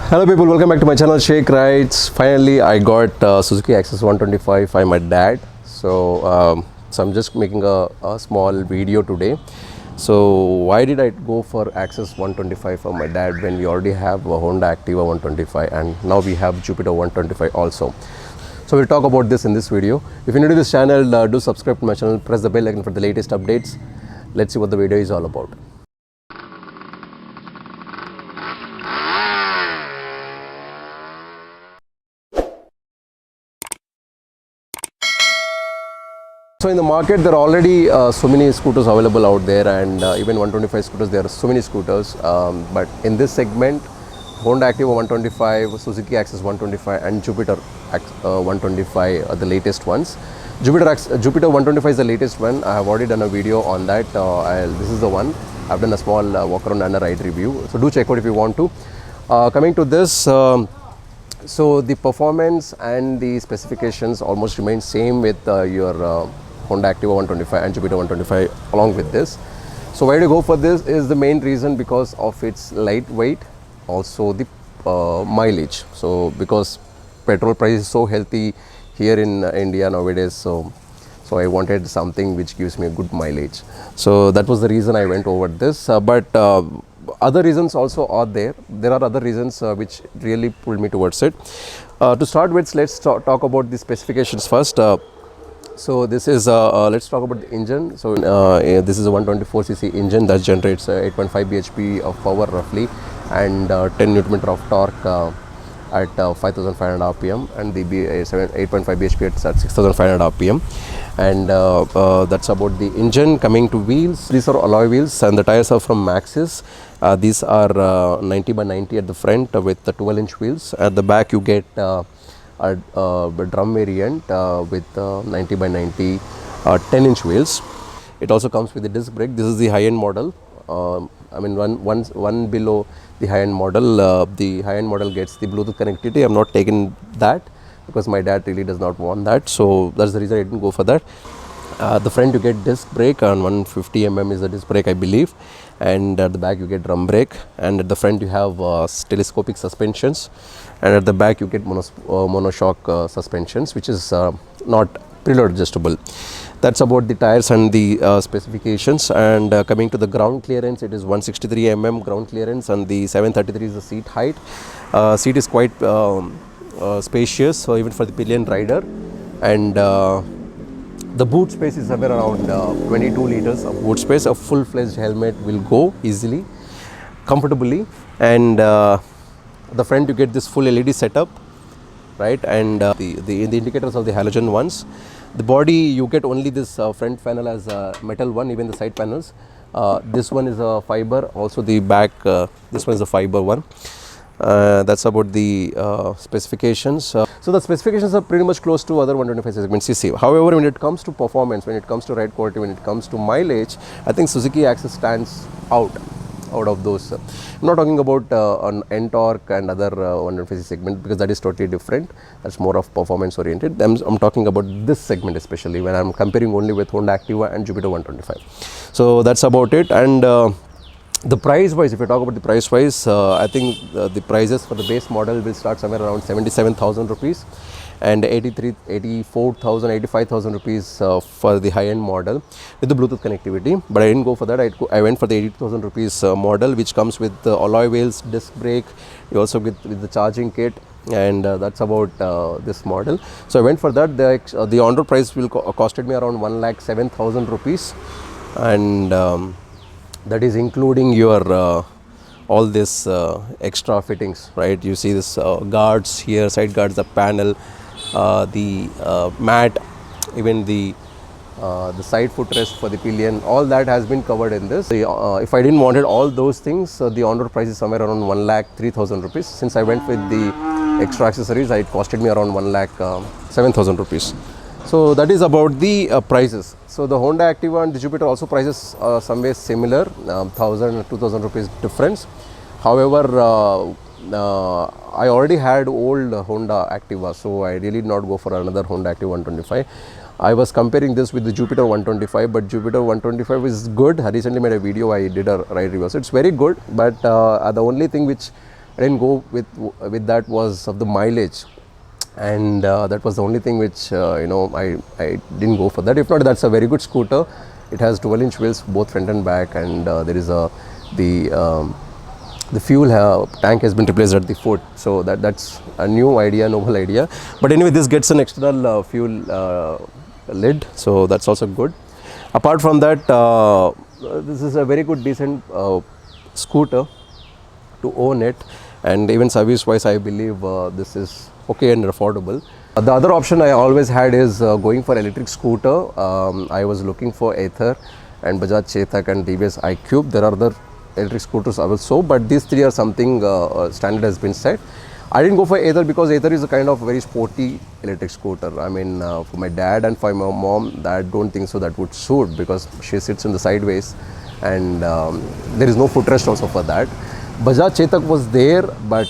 Hello people, welcome back to my channel Shake Rides. Finally I got Suzuki Access 125 by my dad. So I'm just making a small video today. So why did I go for Access 125 for my dad when we already have a Honda Activa 125 and now we have Jupiter 125 also. So we'll talk about this in this video. If you're new to this channel, do subscribe to my channel, press the bell icon for the latest updates. Let's see what the video is all about. So in the market there are already so many scooters available out there, and even 125 scooters, there are so many scooters, but in this segment Honda Activa 125, Suzuki Access 125 and Jupiter 125 are the latest ones. Jupiter 125 is the latest one. I have already done a video on that. This is the one. I've done a small walk around and a ride review, so do check out if you want to. Coming to this, so the performance and the specifications almost remain same with your Honda Activa 125 and Jupiter 125 along with this. So why to go for this is the main reason because of its lightweight, also the mileage. So because petrol price is so healthy here in India nowadays, so I wanted something which gives me a good mileage. So that was the reason I went over this. But other reasons also are there. There are other reasons which really pulled me towards it. To start with, let's talk about the specifications first. So this is let's talk about the engine. So this is a 124cc engine that generates 8.5 bhp of power roughly, and 10 Newton meter of torque at 5,500 rpm, and the 8.5 bhp at 6,500 rpm. And that's about the engine. Coming to wheels, these are alloy wheels and the tires are from Maxxis. These are 90 by 90 at the front with the 12-inch wheels. At the back you get a drum variant with 90 by 90 10-inch wheels. It also comes with a disc brake. This is the high-end model. I mean one below the high-end model. The high-end model gets the Bluetooth connectivity. I'm not taking that because my dad really does not want that, so that's the reason I didn't go for that. The front you get disc brake, and 150 mm is the disc brake I believe, and at the back you get drum brake, and at the front you have telescopic suspensions, and at the back you get monoshock suspensions, which is not preload adjustable. That's about the tires and the specifications. And coming to the ground clearance, it is 163 mm ground clearance, and the 733 is the seat height. Seat is quite spacious, so even for the pillion rider, and the boot space is somewhere around 22 liters of boot space. A full-fledged helmet will go easily, comfortably, and the front you get this full LED setup, right? And the indicators are the halogen ones. The body you get only this front panel as a metal one, even the side panels. This one is a fiber. Also the back, this one is a fiber one. That's about the specifications. So the specifications are pretty much close to other 125 segment cc. However, when it comes to performance, when it comes to ride quality, when it comes to mileage, I think Suzuki Access stands out of those. I'm not talking about an N-Torque and other 125cc segment, because that is totally different. That's more of performance oriented. I'm talking about this segment especially when I'm comparing only with Honda Activa and Jupiter 125. So that's about it. And the price wise, if you talk about the price wise, I think the prices for the base model will start somewhere around 77,000 rupees and 84,000, 85,000 rupees for the high-end model with the Bluetooth connectivity. But I didn't go for that. I went for the 80,000 rupees model, which comes with the alloy wheels, disc brake. You also get with the charging kit, and that's about this model. So I went for that. The on-road price will costed me around 1,07,000 rupees, and that is including your all this extra fittings, right? You see this guards here, side guards, the panel, the mat, even the side footrest for the pillion, all that has been covered in this. If I didn't wanted all those things, the on-road price is somewhere around 1,03,000 rupees. Since I went with the extra accessories, it costed me around 1,07,000 rupees. So that is about the prices. So the Honda Activa and the Jupiter also prices somewhere similar, 1,000 to 2,000 rupees difference. However, I already had old Honda Activa, so I really did not go for another Honda Activa 125. I was comparing this with the Jupiter 125, but Jupiter 125 is good. I recently made a video, I did a ride review, so it's very good. But the only thing which I didn't go with that was of the mileage, and that was the only thing which I didn't go for that. If not, that's a very good scooter. It has 12-inch wheels both front and back, and there is the fuel tank has been replaced at the foot, so that's a new idea, novel idea. But anyway, this gets an external fuel lid, so that's also good. Apart from that, this is a very good decent scooter to own it, and even service wise I believe this is okay and affordable. The other option I always had is going for electric scooter. I was looking for Ather and Bajaj Chetak and TVS iQube. There are other electric scooters also, but these three are something standard has been set. I didn't go for Ather because Ather is a kind of very sporty electric scooter. I mean, for my dad and for my mom, I don't think so that would suit, because she sits in the sideways, and there is no footrest also for that. Bajaj Chetak was there, but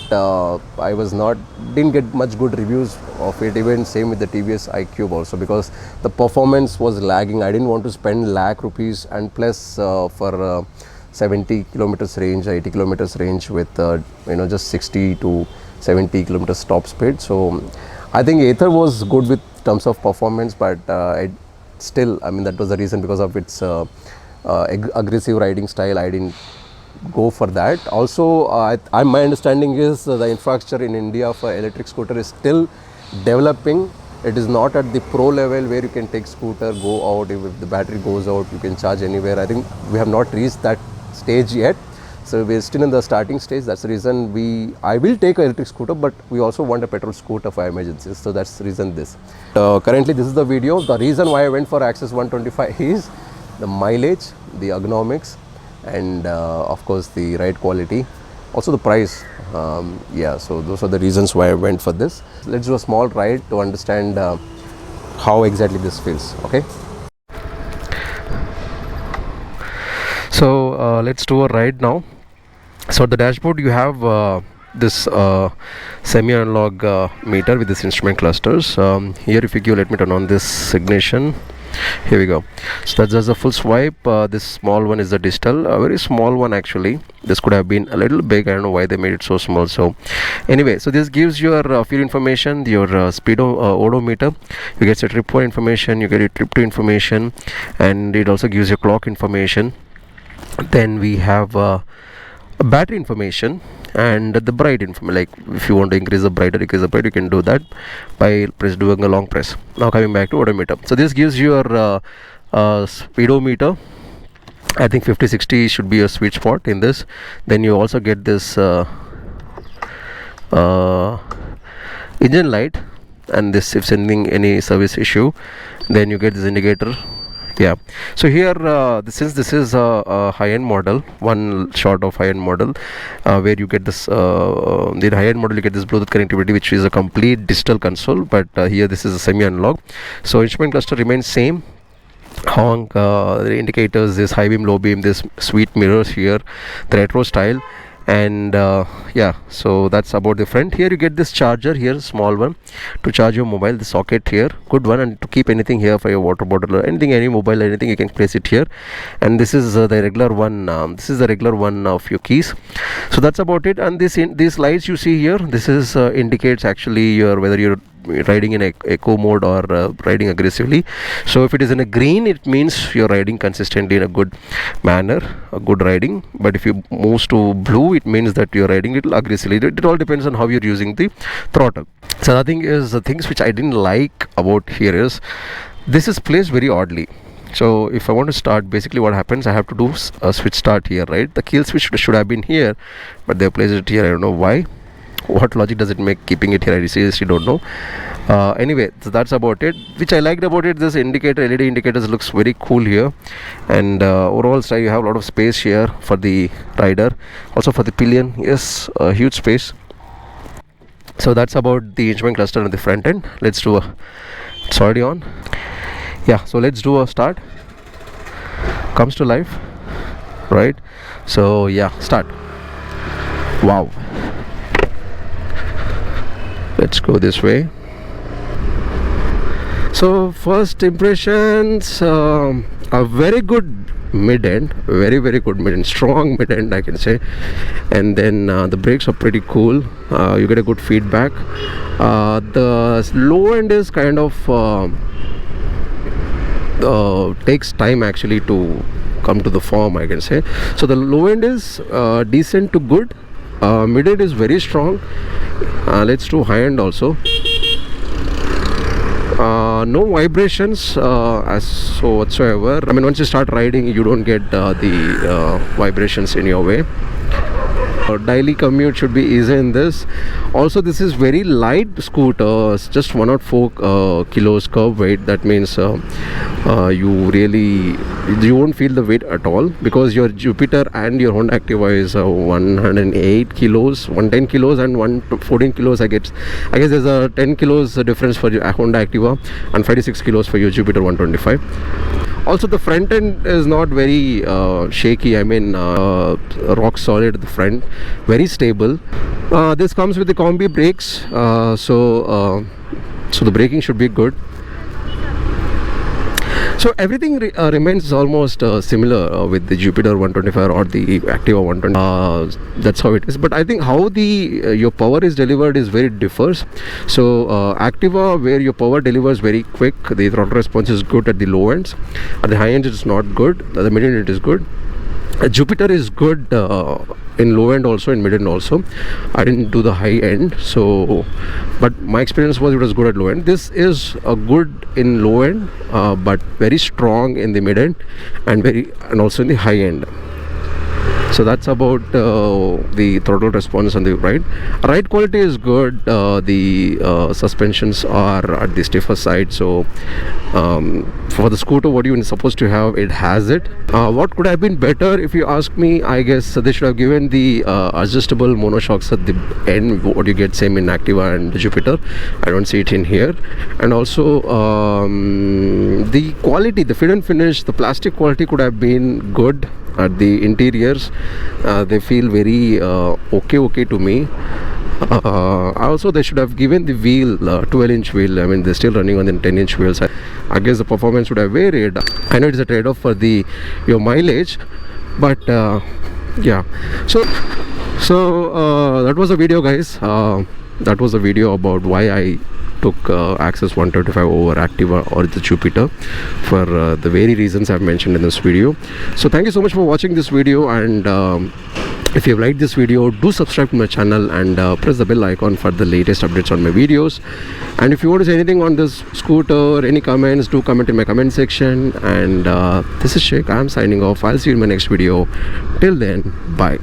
I didn't get much good reviews of it. Even same with the TVS iQube also, because the performance was lagging. I didn't want to spend lakh rupees, and plus for 70 kilometers range, 80 kilometers range with just 60 to 70 kilometers top speed. So I think Ather was good with terms of performance, but that was the reason, because of its aggressive riding style, I didn't go for that. Also, my understanding is the infrastructure in India for electric scooter is still developing. It is not at the pro level where you can take scooter, go out, if the battery goes out, you can charge anywhere. I think we have not reached that stage yet, so we're still in the starting stage. That's the reason I will take an electric scooter, but we also want a petrol scooter for emergencies. So that's the reason this. Currently, this is the video. The reason why I went for Access 125 is the mileage, the ergonomics, and of course the ride quality, also the price. So those are the reasons why I went for this. Let's do a small ride to understand how exactly this feels. Okay, so let's do a ride now. So at the dashboard you have this semi-analog meter with this instrument clusters. Here, if you let me turn on this ignition. Here we go. So that's just a full swipe. This small one is the digital, a very small one actually. This could have been a little big. I don't know why they made it so small. So anyway, so this gives your fuel information, your odometer. You get your trip 1 information, you get your trip 2 information, and it also gives you clock information. Then we have battery information and the bride information. Like if you want to increase the bride or decrease the bride, you can do that by doing a long press. Now coming back to odometer, so this gives your speedometer. I think 50-60 should be a sweet spot in this. Then you also get this engine light, and this if anything, any service issue, then you get this indicator. Yeah, so here since this is a high-end model, one shot of high-end model, where you get this the high-end model, you get this Bluetooth connectivity, which is a complete digital console, but here this is a semi-analog. So instrument cluster remains same. Honk, the indicators, this high beam, low beam, this sweet mirrors here, the retro style, and so that's about the front. Here you get this charger here, small one, to charge your mobile, the socket here, good one, and to keep anything here for your water bottle or anything, any mobile, anything, you can place it here. And this is the regular one. This is the regular one of your keys. So that's about it. And these lights you see here, this is indicates actually whether you're riding in eco mode or riding aggressively. So if it is in a green, it means you're riding consistently in a good manner, a good riding. But if you move to blue, it means that you're riding little aggressively. It all depends on how you're using the throttle. So the thing is, the things which I didn't like about here is this is placed very oddly. So if I want to start, basically what happens, I have to do a switch start here, right? The kill switch should have been here, but they placed it here. I don't know why. What logic does it make keeping it here? I seriously don't know. Anyway, so that's about it. Which I liked about it, this indicator, LED indicators, looks very cool here. And overall style, you have a lot of space here for the rider, also for the pillion. Yes, a huge space. So that's about the instrument cluster on the front end. Let's do it's already on. Yeah, so let's do a start. Comes to life, right? So yeah, start. Wow. Let's go this way. So first impressions, a very good mid-end, very good mid-end, strong mid-end I can say. And then the brakes are pretty cool. You get a good feedback. The low end is kind of takes time actually to come to the form, I can say. So the low end is decent to good. Mid end is very strong. Let's do high end also. No vibrations as so whatsoever. I mean, once you start riding, you don't get the vibrations in your way. Daily commute should be easy in this. Also, this is very light scooter. It's just 104 kilos curb weight. That means you won't feel the weight at all, because your Jupiter and your Honda Activa is 108 kilos, 110 kilos and 114 kilos. I guess there's a 10 kilos difference for your Honda Activa and 56 kilos for your Jupiter 125. Also, the front end is not very shaky. I mean, rock solid. The front, very stable. This comes with the combi brakes, so the braking should be good. So everything remains almost similar with the Jupiter 125 or the Activa 120. That's how it is. But I think how the your power is delivered is very differs. So Activa, where your power delivers very quick, the throttle response is good at the low ends. At the high end, it's not good. At the mid end, it is good. Jupiter is good in low end also, in mid end also. I didn't do the high end, so but my experience was it was good at low end. This is good in low end, but very strong in the mid end and also in the high end. So that's about the throttle response on the ride quality is good. The suspensions are at the stiffer side, so for the scooter what you're supposed to have, it has it. What could have been better, if you ask me? I guess they should have given the adjustable monoshocks at the end, what you get same in Activa and Jupiter. I don't see it in here. And also the quality, the fit and finish, the plastic quality could have been good. At the interiors, they feel very okay to me. Also, they should have given the wheel 12-inch wheel. I mean, they're still running on the 10-inch wheels. I guess the performance would have varied. I know it's a trade-off for your mileage, but yeah. So that was a video, guys. That was a video about why I took Access 125 over Activa or the Jupiter, for the very reasons I've mentioned in this video. So thank you so much for watching this video, and if you've liked this video, do subscribe to my channel and press the bell icon for the latest updates on my videos. And if you want to say anything on this scooter, any comments, do comment in my comment section. And this is Sheikh. I'm signing off. I'll see you in my next video. Till then, bye.